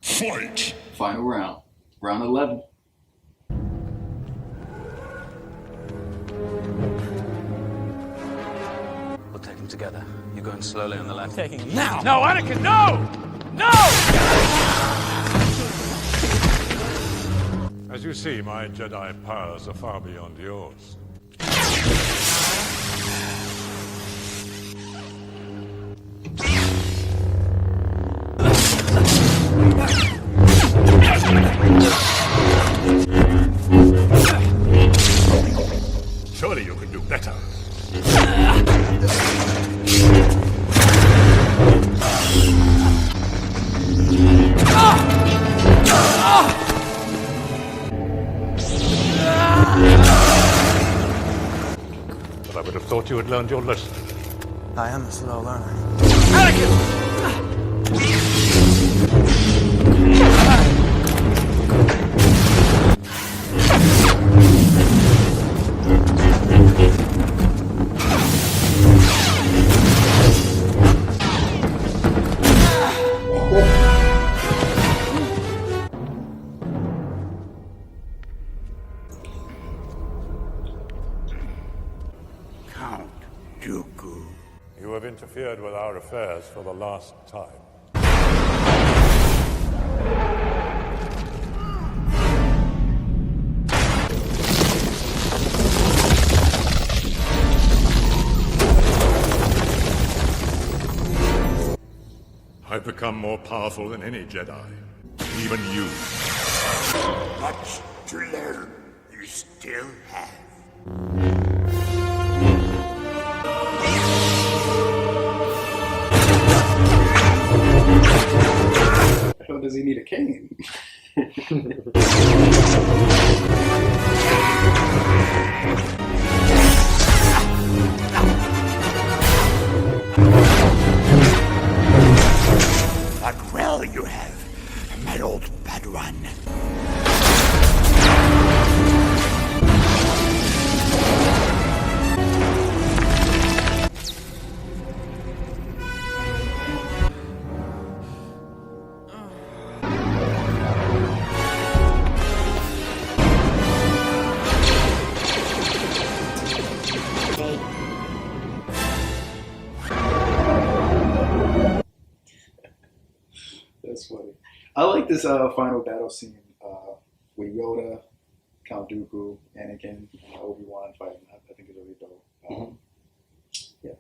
Fight! Final round. Round 11. We'll take him together. You're going slowly on the left. Taking him now! No, Anakin, no! No! As you see, my Jedi powers are far beyond yours. Surely you can do better. But I would have thought you had learned your lesson. I am a slow learner. Count Dooku. You have interfered with our affairs for the last time. I've become more powerful than any Jedi. Even you. Much to learn you still have. How does he need a cane? But well you have, my old Padawan. That's funny. I like this final battle scene with Yoda, Count Dooku, Anakin, Obi-Wan fighting. I think it's really dope. Yeah.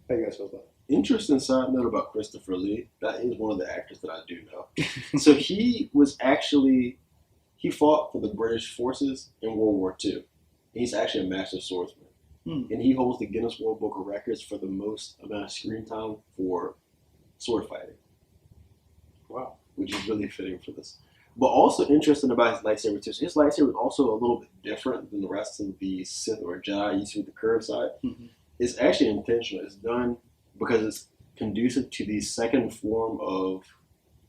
How you guys feel about it? Interesting side note about Christopher Lee. That is one of the actors that I do know. So he fought for the British forces in World War II. He's actually a master swordsman. And he holds the Guinness World Book of Records for the most amount of screen time for sword fighting. Wow. Which is really fitting for this. But also interesting about his lightsaber too. So his lightsaber is also a little bit different than the rest of the Sith or Jedi you see with the curved side. It's actually intentional. It's done because it's conducive to the second form of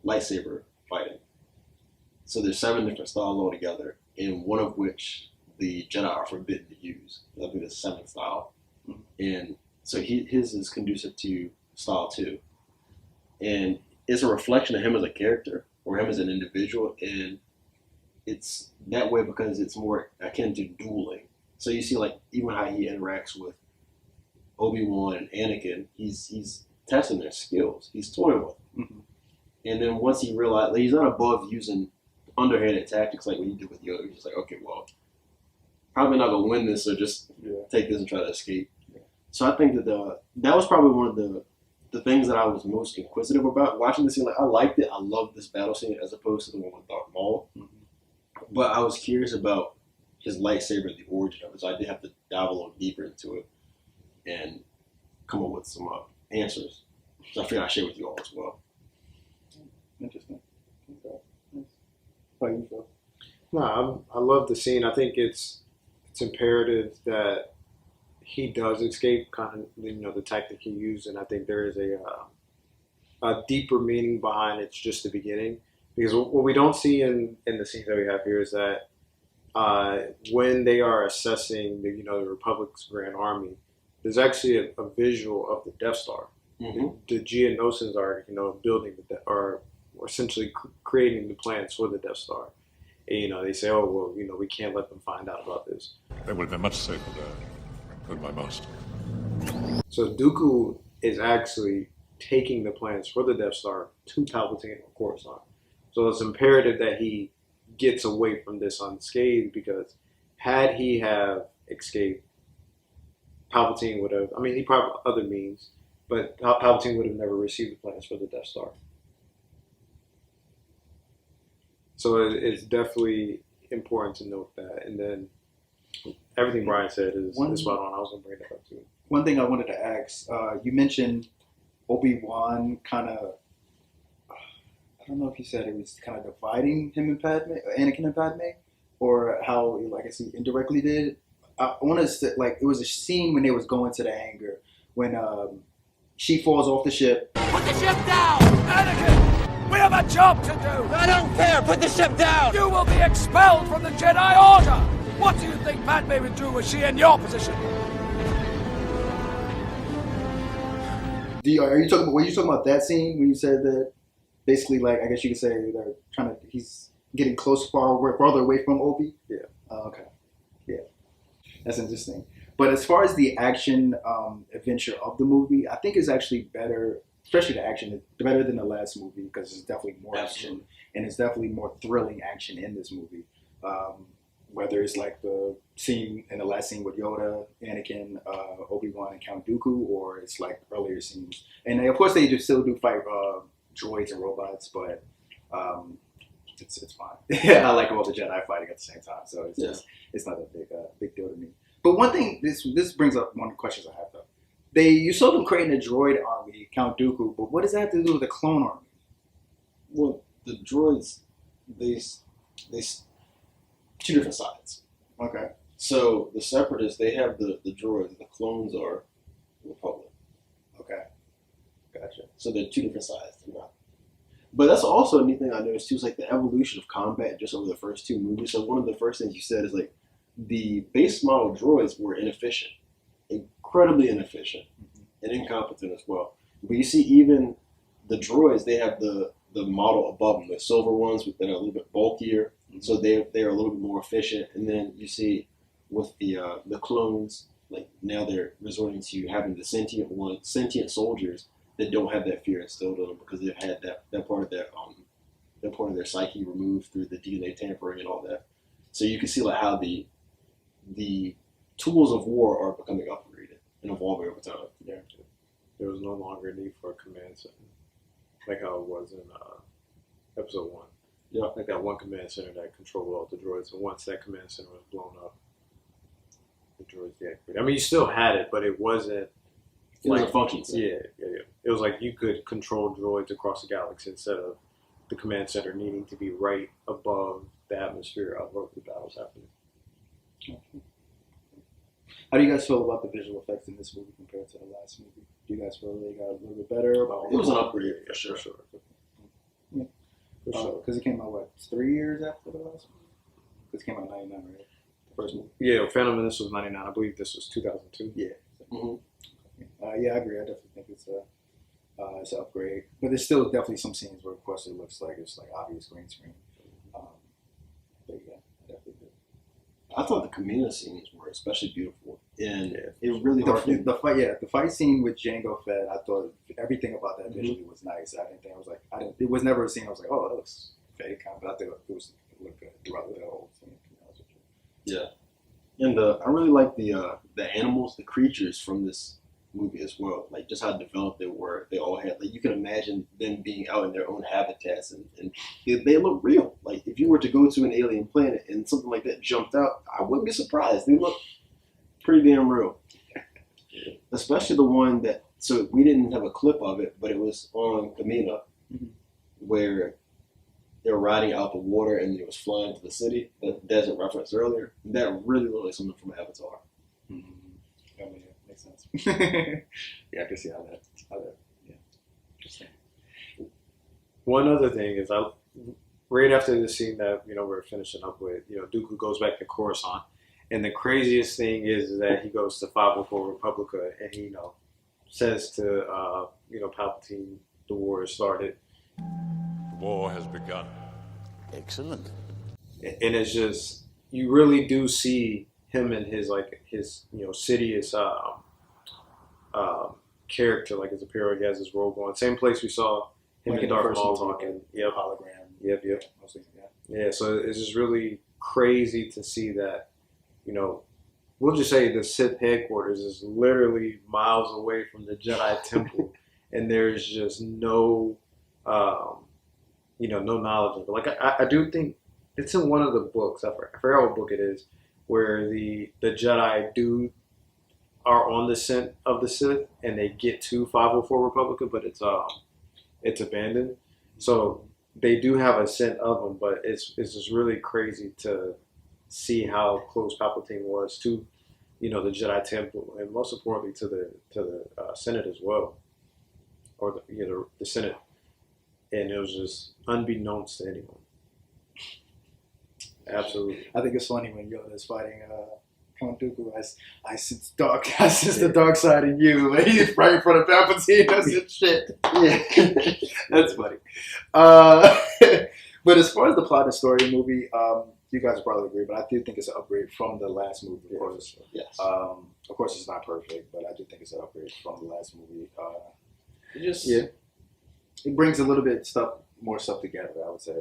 lightsaber fighting. So there's 7 different styles altogether, and one of which the Jedi are forbidden to use. That'll be the 7th style. And so his is conducive to style 2. And it's a reflection of him as a character or him as an individual, and it's that way because it's more akin to dueling. So you see, like, even how he interacts with Obi-Wan and Anakin, he's testing their skills. He's toying with them. And then once he realized, like, he's not above using underhanded tactics like what he did with Yoda. He's just like, okay, well, probably not gonna win this, so just take this and try to escape. So I think that that was probably one of the things that I was most inquisitive about watching this scene. Like, I liked it. I loved this battle scene as opposed to the one with Darth Maul. But I was curious about his lightsaber and the origin of it, so I did have to dive a little deeper into it and come up with some answers. So I figured I'd share with you all as well. Interesting. Okay. Nice. How you feel? No, I love the scene. I think it's imperative that he does escape, kind of the tactic he used, and I think there is a deeper meaning behind it's just the beginning. Because what we don't see in the scenes that we have here is that when they are assessing the Republic's Grand Army, there's actually a visual of the Death Star the Geonosians are, building or essentially creating the plans for the Death Star. And, they say, oh, well, we can't let them find out about this. They would have been much safer there than by most. So Dooku is actually taking the plans for the Death Star to Palpatine on Coruscant. So it's imperative that he gets away from this unscathed, because had he have escaped, Palpatine would have, he probably other means, but Palpatine would have never received the plans for the Death Star. So it's definitely important to note that. And then everything Brian said is spot on. I was going to bring that up too. One thing I wanted to ask, you mentioned Obi-Wan kind of, I don't know if you said it was kind of dividing him and Anakin and Padme, or how, I guess he indirectly did. I want to say, it was a scene when they was going to the hangar, when she falls off the ship. Put the ship down! Anakin! We have a job to do! I don't care! Put the ship down! You will be expelled from the Jedi Order! What do you think Padme would do were she in your position? Were you talking about that scene when you said that basically, I guess you could say he's getting farther away from Obi? Yeah. Okay. Yeah. That's interesting. But as far as the action adventure of the movie, I think it's actually better, especially the action, better than the last movie, because it's definitely more action, and it's definitely more thrilling action in this movie. Whether it's like the scene in the last scene with Yoda, Anakin, Obi-Wan, and Count Dooku, or it's like earlier scenes. And of course, they still do fight droids and robots, but it's fine. I like all the Jedi fighting at the same time, so it's not a big deal to me. But one thing, this brings up one of the questions I have though. You saw them creating a droid army, Count Dooku, but what does that have to do with the clone army? Well, the droids, they two different sides. Okay. So the Separatists, they have the droids. The clones are the Republic. Okay. Gotcha. So they're two different sides. But that's also a neat thing I noticed too, is the evolution of combat just over the first two movies. So one of the first things you said is the base model droids were inefficient, incredibly inefficient, and incompetent as well. But you see, even the droids, they have the model above them, the silver ones that are a little bit bulkier, so they are a little bit more efficient. And then you see with the clones, now they're resorting to having the sentient soldiers that don't have that fear instilled in them, because they've had that part of their psyche removed through the DNA tampering and all that. So you can see how the tools of war are becoming upgraded and evolving over time. Yeah. There was no longer a need for a command center, like how it was in episode 1. Yeah. That one command center that controlled all the droids, and once that command center was blown up, the droids deactivated. You still had it, but it wasn't. It was a function center. Yeah. It was you could control droids across the galaxy instead of the command center needing to be right above the atmosphere of where the battle's happening. How do you guys feel about the visual effects in this movie compared to the last movie? Do you guys feel they got a little bit better? It was an upgrade for sure. Yeah. Because it came out, 3 years after the last movie? Because it came out in 99, right? The first movie? Yeah, Phantom Menace was 99. I believe this was 2002. Yeah. Mm-hmm. Yeah, I agree. I definitely think it's an upgrade. But there's still definitely some scenes where, of course, it looks like it's obvious green screen. But yeah, I definitely do. I thought the Kamina scenes were especially beautiful, and it was really hard. The fight scene with Jango Fett, I thought everything about that visually was nice. I didn't think it was never a scene I was like, oh, that looks fake, but I think it looked good throughout the whole scene. Yeah, and I really like the animals, the creatures from this movie as well. Just how developed they were. They all had you can imagine them being out in their own habitats, and they look real. If you were to go to an alien planet and something like that jumped out, I wouldn't be surprised. They look pretty damn real. Especially the one that, so we didn't have a clip of it, but it was on Kamina, where they were riding out the water and it was flying to the city, that Desert referenced earlier. That really looked like something from Avatar. Yeah, makes sense. Yeah, I can see how that yeah. Interesting. One other thing is, right after the scene that we're finishing up with, Dooku goes back to Coruscant, and the craziest thing is that he goes to 504 Republica, and he says to Palpatine, the war has started. The war has begun. Excellent. And it's just, you really do see him and his Sidious character, like his apparel. He has his robe on. Same place we saw him and Darth Maul talking. Yep. Hologram. Yep. Mostly, yeah. Yeah. So it's just really crazy to see that, we'll just say the Sith headquarters is literally miles away from the Jedi Temple, and there's just no, no knowledge of it. Like I do think it's in one of the books. I forgot what book it is, where the Jedi are on the scent of the Sith, and they get to 504 Republica, but it's abandoned. So they do have a scent of them, but it's just really crazy to see how close Palpatine was to, the Jedi Temple, and most importantly to the Senate as well, or the Senate, and it was just unbeknownst to anyone. Absolutely. I think it's funny when Yoda is fighting Count Dooku. I sense the dark side in you. Like, he's right in front of Palpatine. That's it, shit. Yeah, that's funny. But as far as the plot and story of the movie, you guys probably agree, but I do think it's an upgrade from the last movie. Of course, yes. Of course, it's not perfect, but I do think it's an upgrade from the last movie. It brings a little bit more stuff together, I would say,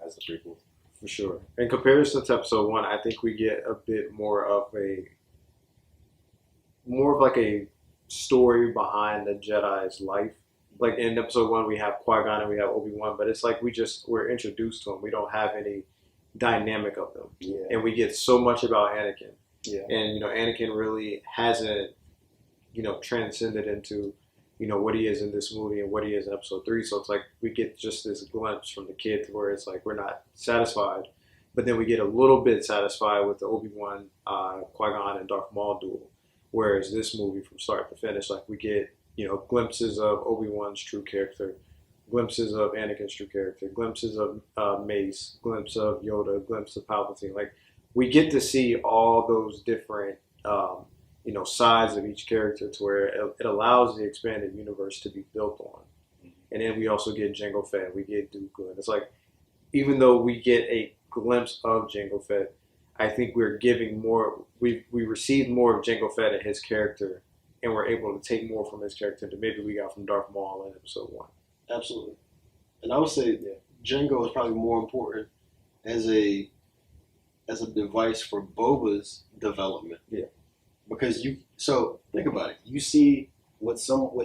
as the prequel. For sure. In comparison to episode 1, I think we get a bit more of like a story behind the Jedi's life. Like in episode 1, we have Qui-Gon and we have Obi-Wan, but it's like we're introduced to them. We don't have any dynamic of them. Yeah. And we get so much about Anakin. Yeah. And, Anakin really hasn't, transcended into, what he is in this movie and what he is in episode 3. So it's like we get just this glimpse from the kid to where it's like we're not satisfied. But then we get a little bit satisfied with the Obi-Wan, Qui-Gon, and Darth Maul duel. Whereas this movie, from start to finish, like we get, glimpses of Obi-Wan's true character, glimpses of Anakin's true character, glimpses of Mace, glimpse of Yoda, glimpse of Palpatine. Like, we get to see all those different, sides of each character, to where it allows the expanded universe to be built on. And then we also get Jango Fett, we get Dooku, and it's like, even though we get a glimpse of Jango Fett, I think we're giving more. We received more of Jango Fett and his character, and we're able to take more from his character than maybe we got from Darth Maul in episode 1. Absolutely. And I would say Jango is probably more important as a device for Boba's development. Yeah. Because think about it. You see what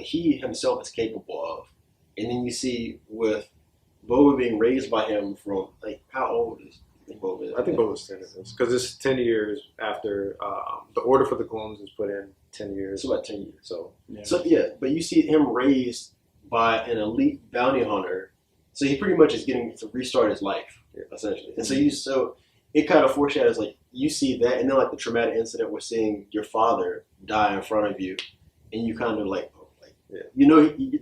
he himself is capable of, and then you see with Boba being raised by him from, like, how old is Boba? I think Boba's 10 of this, because it's 10 years after the Order for the Clones is put in. 10 years. It's about 10 years. So but you see him raised by an elite bounty hunter, so he pretty much is getting to restart his life, essentially. And so it kind of foreshadows, like, you see that, and then like the traumatic incident with seeing your father die in front of you, and you kind of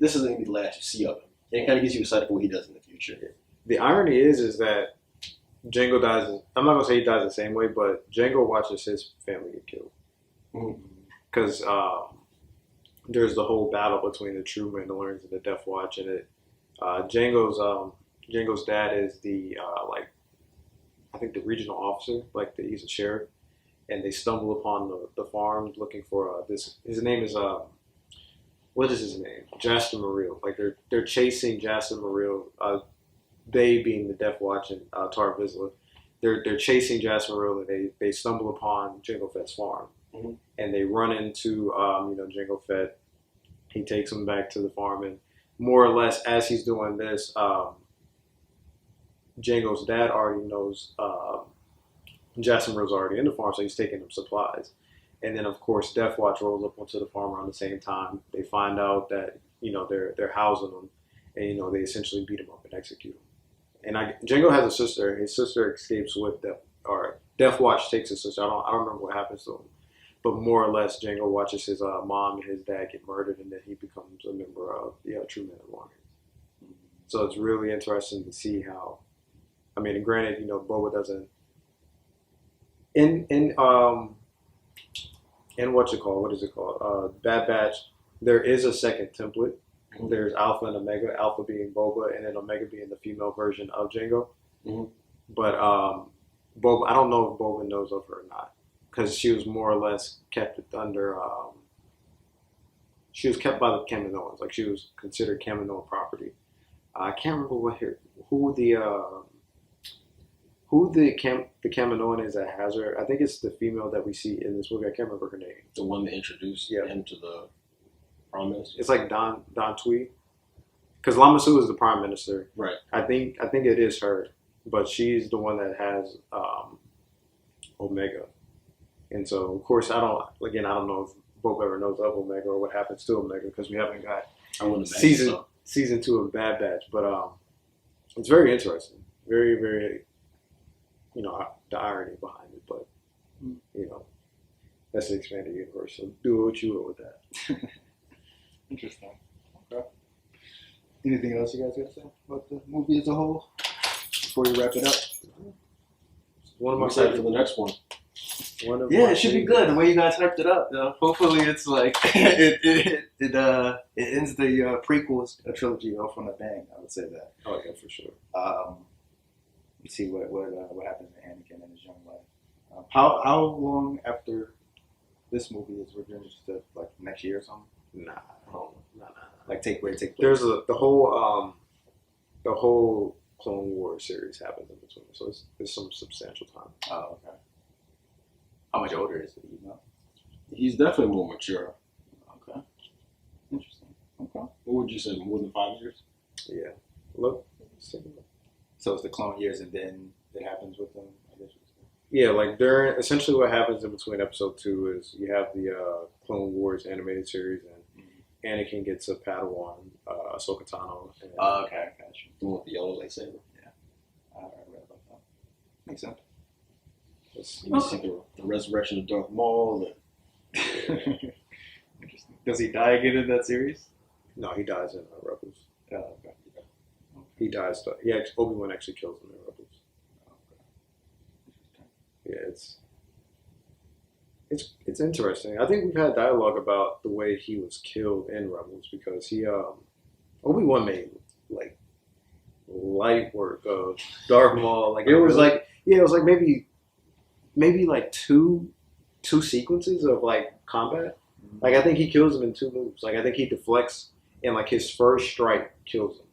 this isn't gonna be the last you see of him, and it kind of gets you excited for what he does in the future. Yeah. The irony is that Jango dies. I'm not gonna say he dies the same way, but Jango watches his family get killed because there's the whole battle between the True Mandalorians and the Death Watch, and Jango's dad is the I think the regional officer, he's a sheriff, and they stumble upon the farm looking for this. His name is what is his name? Jaster Mareel. Like they're chasing Jaster Mareel. They being the Death Watch and Tar Vizsla. They're chasing Jaster Mareel, and they stumble upon Jango Fett's farm, and they run into Jango Fett. He takes them back to the farm, and more or less as he's doing this, Jango's dad already knows Jaster Mareel's already in the farm, so he's taking them supplies. And then, of course, Death Watch rolls up onto the farm around the same time. They find out that they're housing them, and they essentially beat him up and execute him. And Jango has a sister. His sister escapes with Death Watch takes his sister. I don't remember what happens to him, but more or less, Jango watches his mom and his dad get murdered, and then he becomes a member of the True Mandalorians. So it's really interesting to see how. I mean, granted, Boba doesn't. In what is it called? Bad Batch, there is a second template. There's Alpha and Omega, Alpha being Boba, and then Omega being the female version of Jango. But Boba, I don't know if Boba knows of her or not, because she was more or less kept under. She was kept by the Kaminoans, like she was considered Kaminoan property. I can't remember who the Kaminoan is that has her. I think it's the female that we see in this movie. I can't remember her name. The one that introduced him to the Prime Minister. It's like Don Tui, because Lama Su is the Prime Minister. Right. I think it is her, but she's the one that has Omega, and so of course I don't know if Bob ever knows of Omega or what happens to Omega, because we haven't got season 2 of Bad Batch, but it's very interesting, very, very, the irony behind it, but that's the expanded universe. So do what you will with that. Interesting. Okay. Anything else you guys got to say about the movie as a whole before we wrap it up? One of my excited for the next one. It should be good. The way you guys hyped it up, hopefully it's like it ends the prequels trilogy off on a bang. I would say that. Oh yeah, for sure. Let's see what happens to Anakin in his young life. How long after this movie is Revenge? Like next year or something? Nah. Like take place. There's the whole Clone Wars series happens in between, so it's some substantial time. Oh, okay. How much older is he? He's definitely more mature. Okay. Interesting. Okay. What would you say? More than 5 years? Yeah. Look. So it's the clone years, and then it happens with them. I guess. Yeah, like essentially what happens in between episode 2 is you have the Clone Wars animated series, and Anakin gets a Padawan, Ahsoka Tano. Okay, gotcha. The one with the yellow lightsaber. Yeah. I read about that. Makes sense. You see the resurrection of Darth Maul. Interesting. Does he die again in that series? No, he dies in Rebels. Oh, okay. He dies. Obi-Wan actually kills him in Rebels. Yeah, it's interesting. I think we've had dialogue about the way he was killed in Rebels, because he Obi-Wan made like light work of Darth Maul. Like it was like maybe like two sequences of like combat. Like I think he kills him in 2 moves. Like I think he deflects, and like his first strike kills him.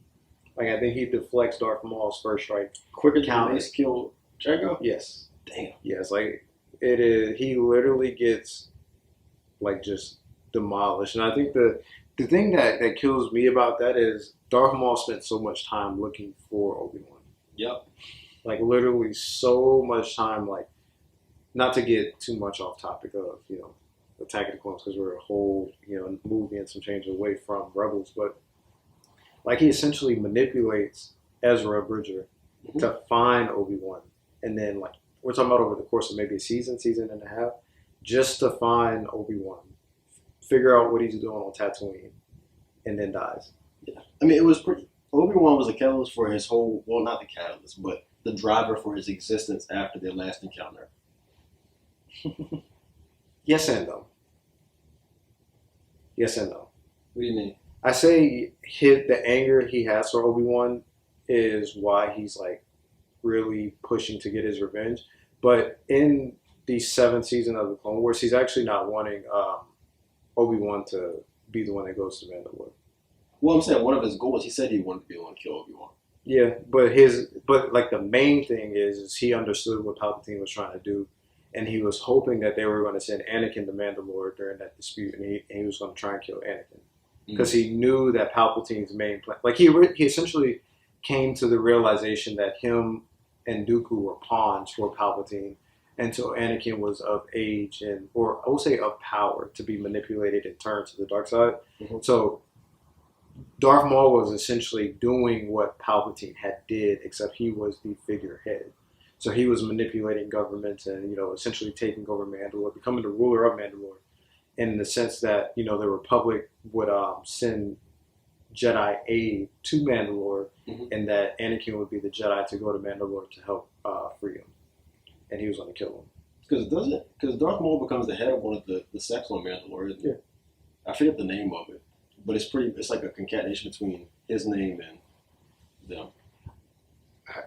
Like I think he deflects Darth Maul's first strike Quicker than Mace killed Jango? Yes. Damn. Yes, like it is. He literally gets like just demolished, and I think the thing that kills me about that is Darth Maul spent so much time looking for Obi-Wan. Yep. Like literally so much time. Like, not to get too much off topic of Attack of the Clones, because we're a whole movie and some change away from Rebels, but like he essentially manipulates Ezra Bridger to find Obi-Wan, and then like we're talking about over the course of maybe a season and a half, just to find Obi-Wan, figure out what he's doing on Tatooine, and then dies. Yeah, I mean it was pretty. Obi-Wan was a catalyst for his whole. Well, not the catalyst, but the driver for his existence after their last encounter. Yes and no. Yes and no. What do you mean? I say the anger he has for Obi-Wan is why he's like really pushing to get his revenge. But in the 7th season of the Clone Wars, he's actually not wanting Obi-Wan to be the one that goes to Mandalore. Well, I'm saying one of his goals, he said he wanted to be the one to kill Obi-Wan. Yeah, but like the main thing is he understood what Palpatine was trying to do, and he was hoping that they were going to send Anakin to Mandalore during that dispute, and he was going to try and kill Anakin. Because he knew that Palpatine's main plan, like he essentially came to the realization that him and Dooku were pawns for Palpatine until Anakin was of age or I would say of power to be manipulated and turned to the dark side. So Darth Maul was essentially doing what Palpatine had did, except he was the figurehead. So he was manipulating governments and essentially taking over Mandalore, becoming the ruler of Mandalore. In the sense that, the Republic would send Jedi aid to Mandalore, and that Anakin would be the Jedi to go to Mandalore to help free him. And he was going to kill him. Because Darth Maul becomes the head of one of the sects on Mandalore, isn't he? Yeah. I forget the name of it, but it's like a concatenation between his name and them.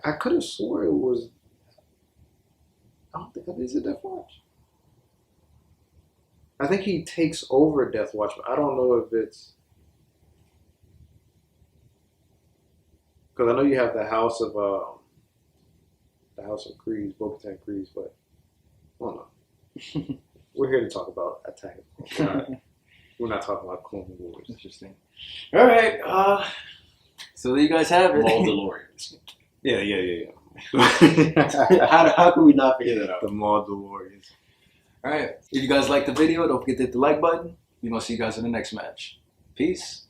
I could have swore it was. I don't think it is a Death Watch. I think he takes over Death Watch, but I don't know if it's because I know you have the House of Kreese, Bo-Katan Kreese, but I don't know. We're here to talk about Attack of the Clones. We're not talking about Clone Wars. Interesting. All right. So there you guys have it. Mandalorians. Yeah. How can we not figure that out? The Mandalorians. All right. If you guys liked the video, don't forget to hit the like button. We're going to see you guys in the next match. Peace.